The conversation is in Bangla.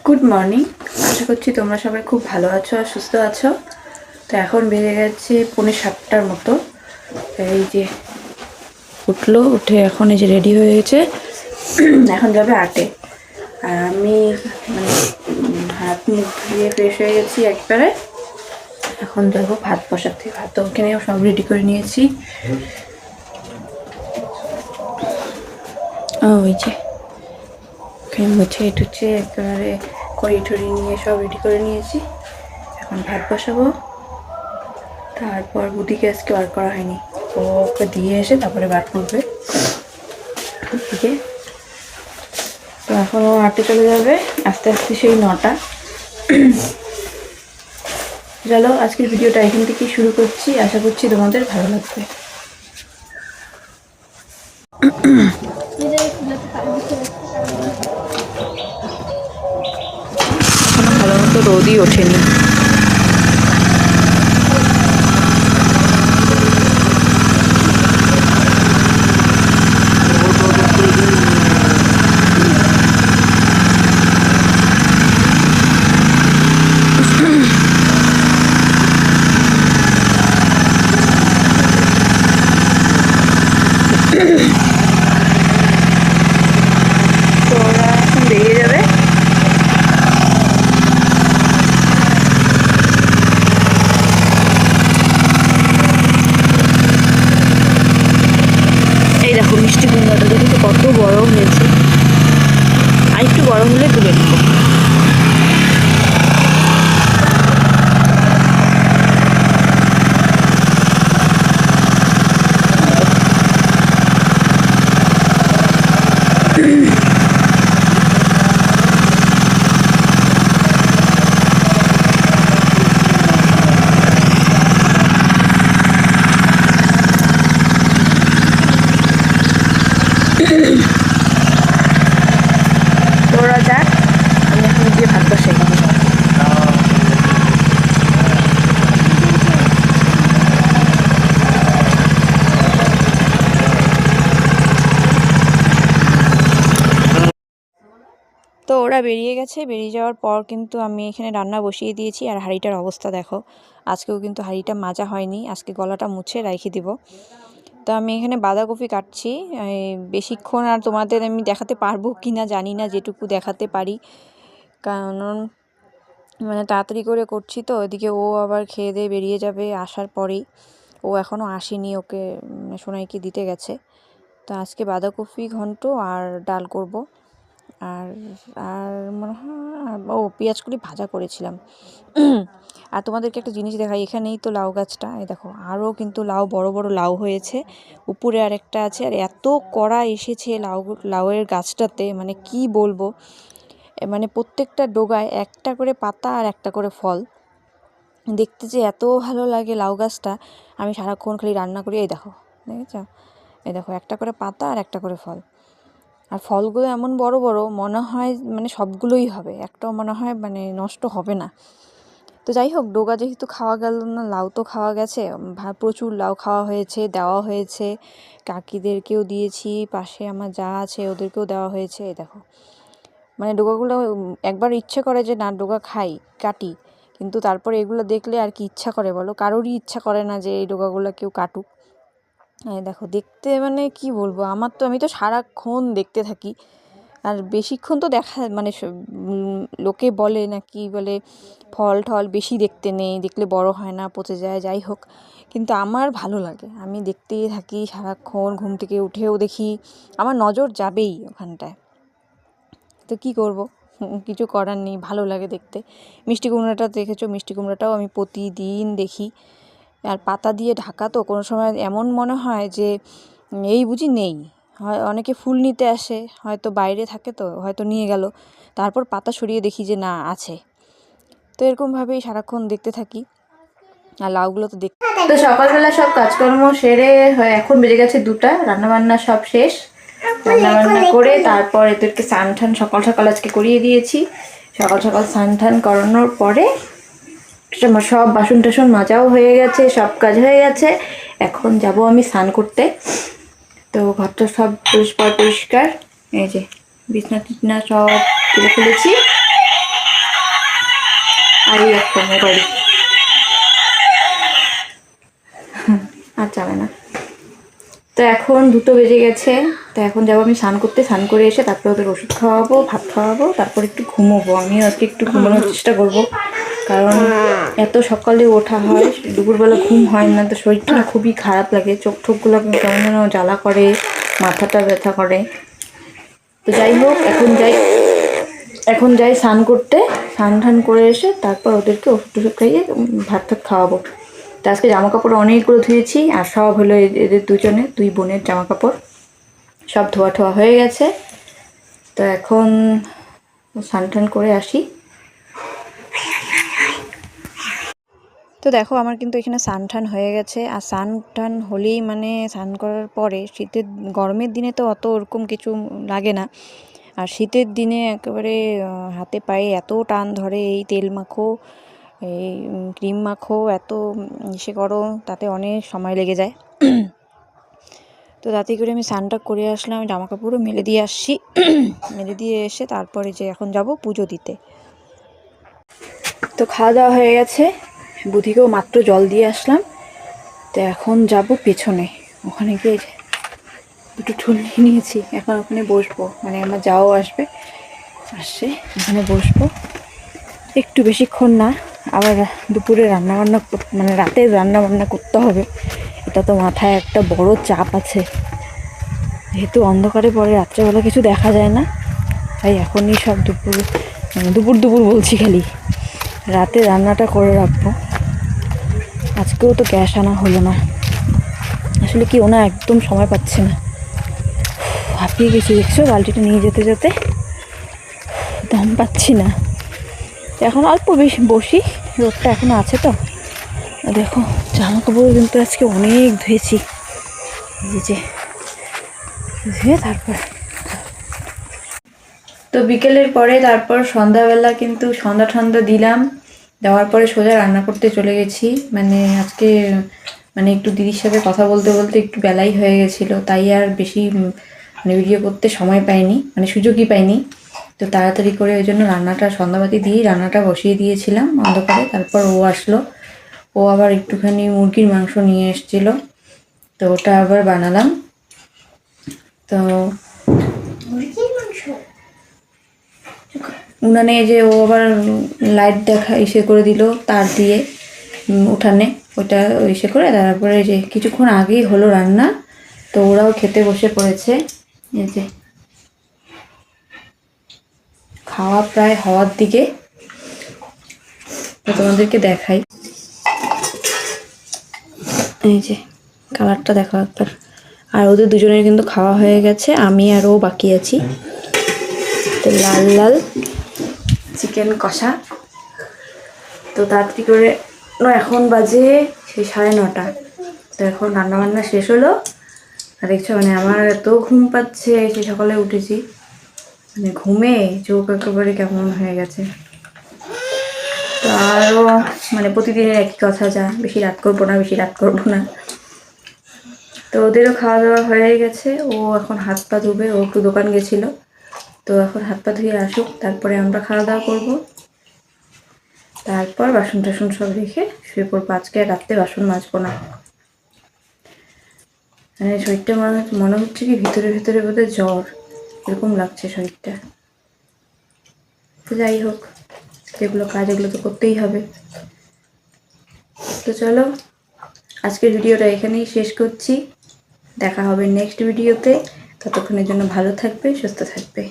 Good morning. আশা করছি তোমরা সবাই খুব ভালো আছো আর সুস্থ আছো। তো এখন বেজে গেছে 6:45টার মতো। এই যে উঠলো, উঠে এখন এই যে রেডি হয়ে গেছে, এখন যাবে আটে। আর আমি মানে হাত মুখ ধুয়ে ফ্রেশ হয়ে গেছি একবারে। এখন যাবো ভাত বসাতে। ভাত ওখানে সব রেডি করে নিয়েছি। ওই যে মুছে টুছে একেবারে খড়ি টড়ি নিয়ে সব রেডি করে নিয়েছি। এখন ভাত বসাবো। তারপর বুদিকে আজকে বার করা হয়নি, ওকে দিয়ে এসে তারপরে ভাত করবে। ঠিক তো এখন ও হাঁটতে চলে যাবে আস্তে আস্তে সেই 9টা। চলো আজকের ভিডিওটা এখান থেকে শুরু করছি। আশা করছি তোমাদের ভালো লাগবে। এখনো ভালো মতো রোদই ওঠেনি। তো ওরা এখন বেরিয়ে যাবে। এই দেখো মিষ্টি কুমড়াটা দেখি তো কত বড় হয়েছে, আর একটু বড় হলে তুলে নেব। তোরা যাক, আমি এখন গিয়ে ভাত বসাই। তো ওরা বেরিয়ে গেছে। বেরিয়ে যাওয়ার পর কিন্তু আমি এখানে রান্না বসিয়ে দিয়েছি। আর হাঁড়িটার অবস্থা দেখো, আজকেও কিন্তু হাঁড়িটা মাজা হয়নি, আজকে গলাটা মুছে রেখে দিব। তো আমি এখানে বাঁধাকপি কাটছি। বেশিক্ষণ আর তোমাদের আমি দেখাতে পারবো কি না জানি না, যেটুকু দেখাতে পারি, কারণ মানে তাড়াতাড়ি করে করছি। তো এদিকে ও আবার খেয়ে দিয়ে বেরিয়ে যাবে আসার পরেই। ও এখনও আসেনি, ওকে সোনাইকে দিতে গেছে। তো আজকে বাঁধাকপি ঘন্ট আর ডাল করব। আর আর মনে হয় পেঁয়াজকলি ভাজা করেছিলাম। আর তোমাদেরকে একটা জিনিস দেখাই, এখানেই তো লাউ গাছটা, এই দেখো আরও কিন্তু লাউ, বড় বড় লাউ হয়েছে। উপরে আর একটা আছে, আর এত কড়া এসেছে লাউয়ের গাছটাতে, মানে কি বলবো। মানে প্রত্যেকটা ডোগায় একটা করে পাতা আর একটা করে ফল। দেখতে যে এত ভালো লাগে লাউ গাছটা। আমি সারাক্ষণ খালি রান্না করি। এই দেখো, দেখেছ, এই দেখো একটা করে পাতা আর একটা করে ফল। আর ফলগুলো এমন বড় বড়, মনে হয় মানে সবগুলোই হবে, একটাও মনে হয় মানে নষ্ট হবে না। তো যাই হোক, ডোগা যেহেতু খাওয়া গেল না, লাউ তো খাওয়া গেছে। প্রচুর লাউ খাওয়া হয়েছে, দেওয়া হয়েছে, কাকিদেরকেও দিয়েছি, পাশে আমার যা আছে ওদেরকেও দেওয়া হয়েছে। এই দেখো, মানে ডোগাগুলো একবার ইচ্ছে করে যে না ডোগা খাই, কাটি, কিন্তু তারপরে এগুলো দেখলে আর কি ইচ্ছা করে বলো? কারোরই ইচ্ছা করে না যে এই ডোগাগুলো কেউ কাটুক। দেখো দেখতে মানে কি বলবো, আমি তো সারাক্ষণ দেখতে থাকি। আর বেশিক্ষণ তো দেখা মানে লোকে বলে নাকি বলে ফল টল বেশি দেখতে নেই, দেখলে বড় হয় না, পচে যায়। যাই হোক, কিন্তু আমার ভালো লাগে, আমি দেখতেই থাকি সারাক্ষণ। ঘুম থেকে উঠেও দেখি, আমার নজর যাবেই ওখানটায়। তো কি করব, কিছু করার নেই, ভালো লাগে দেখতে। মিষ্টি কুমড়াটা দেখেছো, মিষ্টি কুমড়াটাও আমি প্রতিদিন দেখি। আর পাতা দিয়ে ঢাকা, তো কোনো সময় এমন মনে হয় যে এই বুঝি নেই। হয় অনেকে ফুল নিতে আসে, হয়তো বাইরে থাকে, তো হয়তো নিয়ে গেল, তারপর পাতা সরিয়ে দেখি যে না আছে। তো এরকমভাবেই সারাক্ষণ দেখতে থাকি। আর লাউগুলো তো তো সকালবেলা সব কাজকর্ম সেরে এখন বেজে গেছে 2টা। রান্নাবান্না সব শেষ, রান্নাবান্না করে তারপর এদেরকে স্নান টান সকাল সকাল আজকে করিয়ে দিয়েছি। সকাল সকাল স্নান টান করানোর পরে সব বাসন টাসন মাজাও হয়ে গেছে, সব কাজ হয়ে গেছে। এখন যাব আমি স্নান করতে। তো ঘরটা সব পরিষ্কার পরিষ্কার, এই যে বিছনা টিছনা সব তুলে ফেলেছি। আর একটা মোবাইল আর যাবে না। তো এখন 2টো বেজে গেছে। তো এখন যাবো আমি স্নান করতে, স্নান করে এসে তারপরে ওদের ওষুধ খাওয়াবো, ভাত খাওয়াবো, তারপর একটু ঘুমোবো। আমিও আজকে একটু ঘুমানোর চেষ্টা করবো, কারণ এত সকালে ওঠা হয়, দুপুরবেলা ঘুম হয় না। তো শরীরটা খুবই খারাপ লাগে, চোখ ঠোকগুলো কেমন যেন জ্বালা করে, মাথাটা ব্যথা করে। তো যাই হোক, এখন যাই স্নান করতে, স্নান টান করে এসে তারপর ওদেরকে ওষুধ টষুধ খাইয়ে ভাত টাত খাওয়াবো। তো আজকে জামা কাপড় অনেকগুলো ধুয়েছি, আর সব হলো এদের দুই বোনের জামা কাপড় সব ধোয়া ঠোয়া হয়ে গেছে। তো এখন স্নান টান করে আসি। তো দেখো আমার কিন্তু এখানে স্নান টান হয়ে গেছে। আর স্নান টান হলেই মানে স্নান করার পরে গরমের দিনে তো অত ওরকম কিছু লাগে না, আর শীতের দিনে একেবারে হাতে পায়ে এত টান ধরে। এই তেল মাখো, এই ক্রিম মাখো, এত ইসে করো, তাতে অনেক সময় লেগে যায়। তো তাতে করে আমি স্নানটা করে আসলাম, জামা কাপড়ও মেলে দিয়ে আসছি। মেলে দিয়ে এসে তারপরে যে এখন যাব পুজো দিতে। তো খাওয়া দাওয়া হয়ে গেছে, বুধিকেও মাত্র জল দিয়ে আসলাম। তো এখন যাব পেছনে, ওখানে গিয়ে দুটো ঠুল নিয়ে নিয়েছি, এখন ওখানে বসবো, মানে আমার যাও আসবে, আসছে ওখানে বসবো একটু বেশিক্ষণ না। আবার দুপুরে রান্নাবান্না, মানে রাতের রান্নাবান্না করতে হবে, এটা তো মাথায় একটা বড় চাপ আছে। যেহেতু অন্ধকারে পরে রাত্রেবেলা কিছু দেখা যায় না, তাই এখনই সব দুপুর বলছি, খালি রাতে রান্নাটা করে রাখবো। আজকেও তো গ্যাস আনা হলো না, আসলে কি ওনা একদম সময় পাচ্ছে না। হাঁপিয়ে গেছি, দেখছো বালতিটা নিয়ে যেতে যেতে দম পাচ্ছি না। এখন অল্প বেশি বসি, রোদটা এখনো আছে তো। দেখো জামা কাপড় কিন্তু আজকে অনেক ধুয়েছি, যে ধুয়ে তারপর তো বিকেলের পরে তারপর সন্ধ্যাবেলা কিন্তু সন্ধ্যা দিলাম, দেওয়ার পরে সোজা রান্না করতে চলে গেছি। মানে আজকে মানে একটু দিদির সাথে কথা বলতে বলতে একটু বেলাই হয়ে গেছিলো, তাই আর বেশি মানে ভিডিও করতে সময় পাইনি, মানে সুযোগই পাইনি। তো তাড়াতাড়ি করে ওই জন্য সন্ধ্যাবাতি দিয়েই রান্নাটা বসিয়ে দিয়েছিলাম অন্ধকারে। তারপর ও আসলো, ও আবার একটুখানি মুরগির মাংস নিয়ে এসেছিলো, তো ওটা আবার বানালাম। তো উনানে যে ও আবার লাইট ইসে করে দিল তার দিয়ে উঠানে, ওটা ইসে করে তারপরে যে কিছুক্ষণ আগেই হলো রান্না। তো ওরাও খেতে বসে পড়েছে, এই যে খাওয়া প্রায় হওয়ার দিকে। তো তোমাদেরকে দেখাই, এই যে কালারটা দেখো একবার। আর ওদের দুজনের কিন্তু খাওয়া হয়ে গেছে, আমি আর ও বাকি আছি। তো লাল লাল চিকেন কষা। তো তাড়াতাড়ি করে এখন বাজে সেই 9:30। তো এখন রান্নাবান্না শেষ হলো। আর দেখছো মানে আমার এত ঘুম পাচ্ছে, সেই সকালে উঠেছি, মানে ঘুমে চোখ একেবারে কেমন হয়ে গেছে। তো আরও মানে প্রতিদিনের একই কথা, যা বেশি রাত করবো না। তো ওদেরও খাওয়া দাওয়া হয়ে গেছে, ও এখন হাত পা ধুবে, ও একটু দোকান গেছিলো। তো এখন হাত পা ধুয়ে আসুক, তারপরে আমরা খাওয়া দাওয়া করবো, তারপর বাসন টাসন সব রেখে শুয়ে পড়বো। আজকে রাত্রে বাসন মাজবো না, মানে শরীরটা মনে হচ্ছে কি ভিতরে ভিতরে বোধহয় জ্বর, এরকম লাগছে শরীরটা। তো যাই হোক, যেগুলো কাজ এগুলো তো করতেই হবে। তো চলো আজকের ভিডিওটা এখানেই শেষ করছি, দেখা হবে নেক্সট ভিডিওতে। ততক্ষণের জন্য ভালো থাকবে, সুস্থ থাকবে।